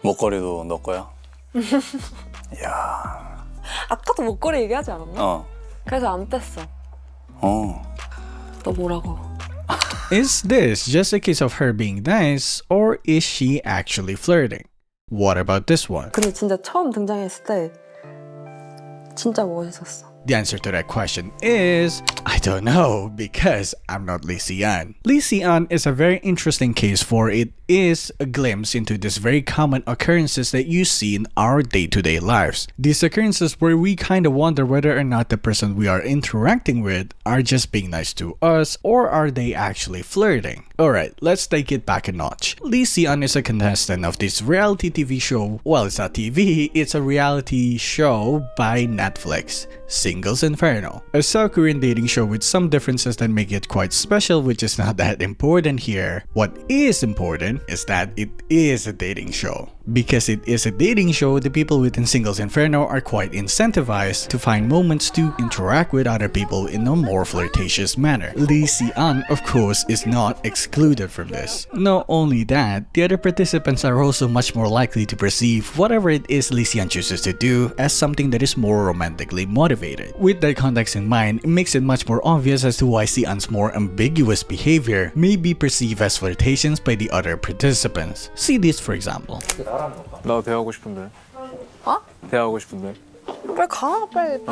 목걸이도 너 거야? 이야. 아까도 목걸이 얘기하지 않았나? 그래서 안 뺐어. 너 뭐라고? Is this just a case of her being nice, or is she actually flirting? What about this one? 근데 진짜 처음 등장했을 때 진짜 멋있었어. The answer to that question is, I don't know, because I'm not Lee Si-an. Lee Si-an is a very interesting case, for it is a glimpse into these very common occurrences that you see in our day-to-day lives. These occurrences where we kind of wonder whether or not the person we are interacting with are just being nice to us, or are they actually flirting? Alright, let's take it back a notch. Lee Si-an is a contestant of this reality TV show. Well, it's not TV, it's a reality show by Netflix. Singles Inferno, a South Korean dating show with some differences that make it quite special, which is not that important here. What is important is that it is a dating show. Because it is a dating show, the people within Singles Inferno are quite incentivized to find moments to interact with other people in a more flirtatious manner. Lee Si-an, of course, is not excluded from this. Not only that, the other participants are also much more likely to perceive whatever it is Lee Si-an chooses to do as something that is more romantically motivated. With that context in mind, it makes it much more obvious as to why Si-an's more ambiguous behavior may be perceived as flirtations by the other participants. See this for example. 나 대하고 싶은데. 어? 대하고 싶은데. 빨리 가, 빨리.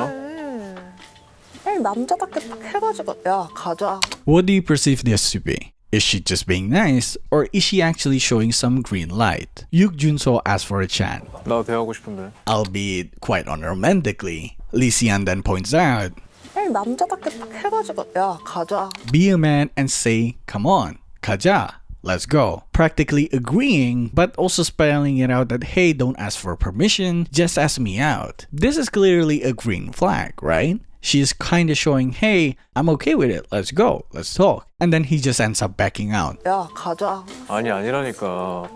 빨리 남자답게 딱 해가지고 야, 가자. What do you perceive this to be? Is she just being nice, or is she actually showing some green light? Yuk Junso asked for a chat, 나 대하고 싶은데. albeit quite unromantically. Lee Si-an then points out, 빨리 남자답게 딱 해가지고 야, 가자. be a man and say, come on, 가자, let's go. Practically agreeing, but also spelling it out that, hey, don't ask for permission, just ask me out. This is clearly a green flag, right? She's kinda showing, hey, I'm okay with it, let's go, let's talk. And then he just ends up backing out. 야, 가자. 아니 아니라니까.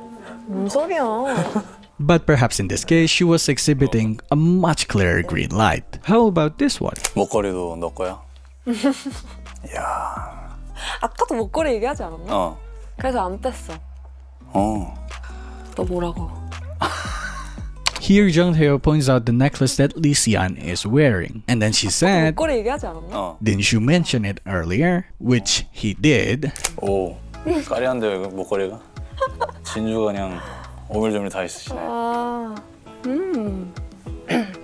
뭔 소리야? But perhaps in this case, she was exhibiting a much clearer green light. How about this one? 목걸이도 너 거야? 이야. 아까도 목걸이 얘기하지 않았나? 그래서 안 뺐어. 너 뭐라고? Here, Jung Tae points out the necklace that Lee Si-an is wearing. And then she said, 목걸이 얘기하지 않았나? didn't you mention it earlier? Which he did. 오, 까리한데요, 이거 목걸이가? 진주가 그냥 오밀조밀 다 있으시네.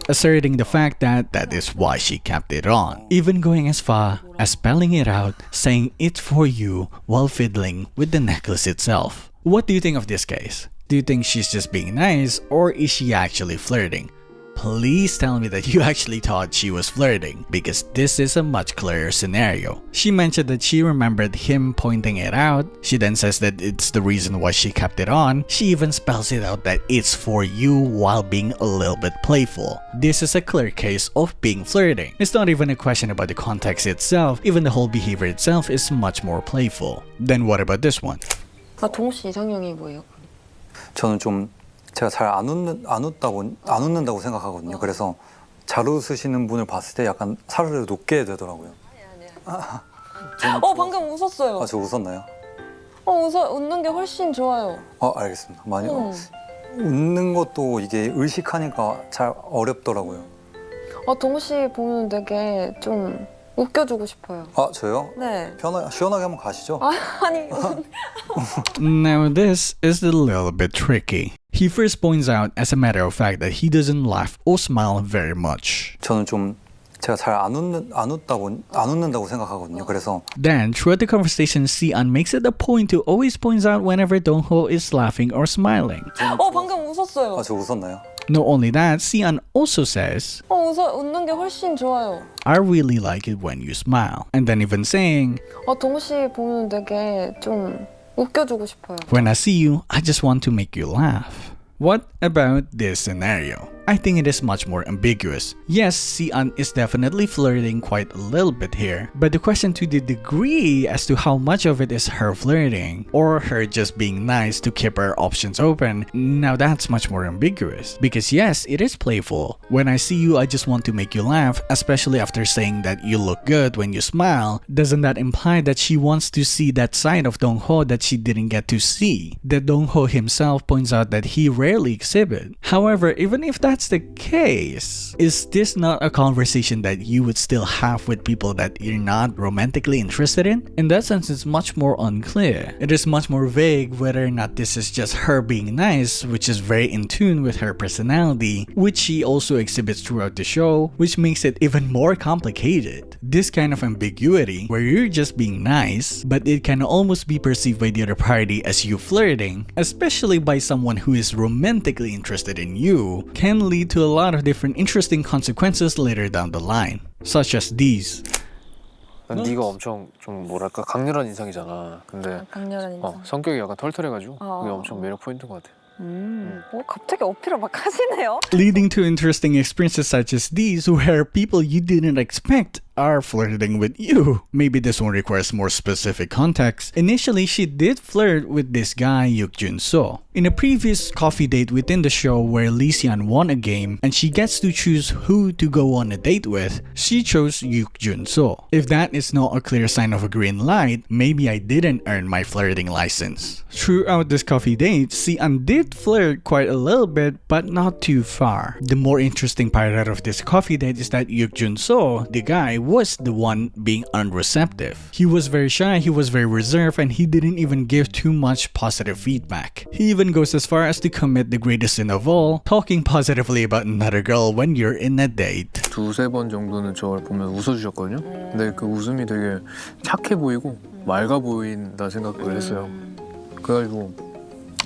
Asserting the fact that that is why she kept it on. Even going as far as spelling it out, saying it's for you while fiddling with the necklace itself. What do you think of this case? Do you think she's just being nice, or is she actually flirting? Please tell me that you actually thought she was flirting, because this is a much clearer scenario. She mentioned that she remembered him pointing it out. She then says that it's the reason why she kept it on. She even spells it out that it's for you while being a little bit playful. This is a clear case of being flirting. It's not even a question about the context itself, even the whole behavior itself is much more playful. Then what about this one? 아, 동호 씨 이상형이 뭐예요? 저는 좀 제가 잘 안 웃는다고 생각하거든요. 그래서 잘 웃으시는 분을 봤을 때 약간 사르르 녹게 되더라고요. 방금 웃었어요. 아, 저 웃었나요? 웃는 게 훨씬 좋아요. 알겠습니다. 많이 웃는 것도 이게 의식하니까 잘 어렵더라고요. 동호 씨 보면 되게 좀 웃겨주고 싶어요. 아, 저요? 네. 시원하게 한번 가시죠. 아니. Now this is a little bit tricky. He first points out as a matter of fact that he doesn't laugh or smile very much. 저는 좀 제가 잘 안 웃는다고 생각하거든요. 그래서 Then throughout the conversation, Si-an makes it a point to always point out whenever Dong-ho is laughing or smiling. 방금 웃었어요. 아, 저 웃었나요? Not only that, Si-an also says, 웃는 게 훨씬 좋아요. I really like it when you smile. And then even saying, 동호 씨 보면 되게 좀 웃겨주고 싶어요. when I see you, I just want to make you laugh. What about this scenario? I think it is much more ambiguous. Yes, Si-an is definitely flirting quite a little bit here, but the question to the degree as to how much of it is her flirting or her just being nice to keep her options open, now that's much more ambiguous. Because yes, it is playful. When I see you, I just want to make you laugh, especially after saying that you look good when you smile. Doesn't that imply that she wants to see that side of Dong-ho that she didn't get to see, that Dong-ho himself points out that he rarely exhibit? However, even if that's the case, is this not a conversation that you would still have with people that you're not romantically interested in? In that sense, it's much more unclear. It is much more vague whether or not this is just her being nice, which is very in tune with her personality, which she also exhibits throughout the show, which makes it even more complicated. This kind of ambiguity, where you're just being nice, but it can almost be perceived by the other party as you flirting, especially by someone who is romantically interested in you, can lead to a lot of different interesting consequences later down the line, such as these. 난 네가 엄청 좀 뭐랄까 강렬한 인상이잖아. 근데 강렬한 인상. 성격이 약간 털털해가지고 그게 엄청 매력 포인트인 것 같아. 갑자기 어필을 막 하시네요. Leading to interesting experiences such as these where people you didn't expect are flirting with you. Maybe this one requires more specific context. Initially, she did flirt with this guy Yuk Jun-so. In a previous coffee date within the show where Lee Si-an won a game and she gets to choose who to go on a date with, she chose Yuk Jun-so. If that is not a clear sign of a green light, maybe I didn't earn my flirting license. Throughout this coffee date, Si-an did flirt quite a little bit, but not too far. The more interesting part out of this coffee date is that Yuk Jun-so, the guy, was the one being unreceptive. He was very shy, he was very reserved, and he didn't even give too much positive feedback. He even goes as far as to commit the greatest sin of all, talking positively about another girl when you're in a date. 두세 번 정도는 저를 보면 웃어주셨거든요. 근데 그 웃음이 되게 착해 보이고 맑아 보인다 생각을 했어요. 그래가지고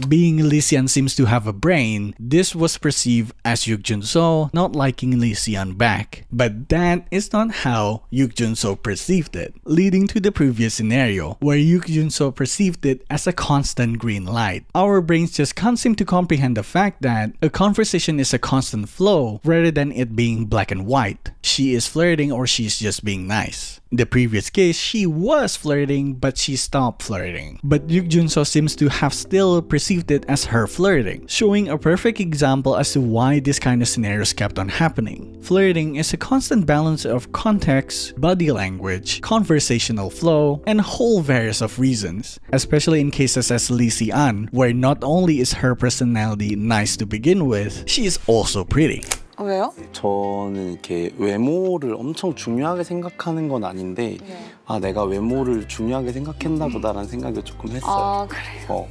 Being Lee Si-an seems to have a brain, this was perceived as Yuk Jun-so not liking Lee Si-an back. But that is not how Yuk Jun-so perceived it, leading to the previous scenario, where Yuk Jun-so perceived it as a constant green light. Our brains just can't seem to comprehend the fact that a conversation is a constant flow rather than it being black and white. She is flirting or she's just being nice. In the previous case, she was flirting but she stopped flirting. But Yuk Jun-so seems to have still perceived it as her flirting, showing a perfect example as to why this kind of scenarios kept on happening. Flirting is a constant balance of context, body language, conversational flow, and a whole various of reasons, especially in cases as Lee Si-an, where not only is her personality nice to begin with, she is also pretty. 왜요? 저는 이렇게 외모를 엄청 중요하게 생각하는 건 아닌데 아 내가 외모를 중요하게 생각했나 보다라는 생각을 조금 했어요. 아 그래요?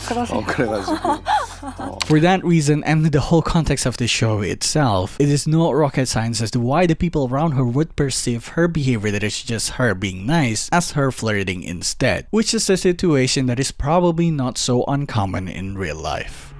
그러세요? 그래가지고 For that reason and the whole context of the show itself, it is no rocket science as to why the people around her would perceive her behavior that is just her being nice as her flirting instead, which is a situation that is probably not so uncommon in real life.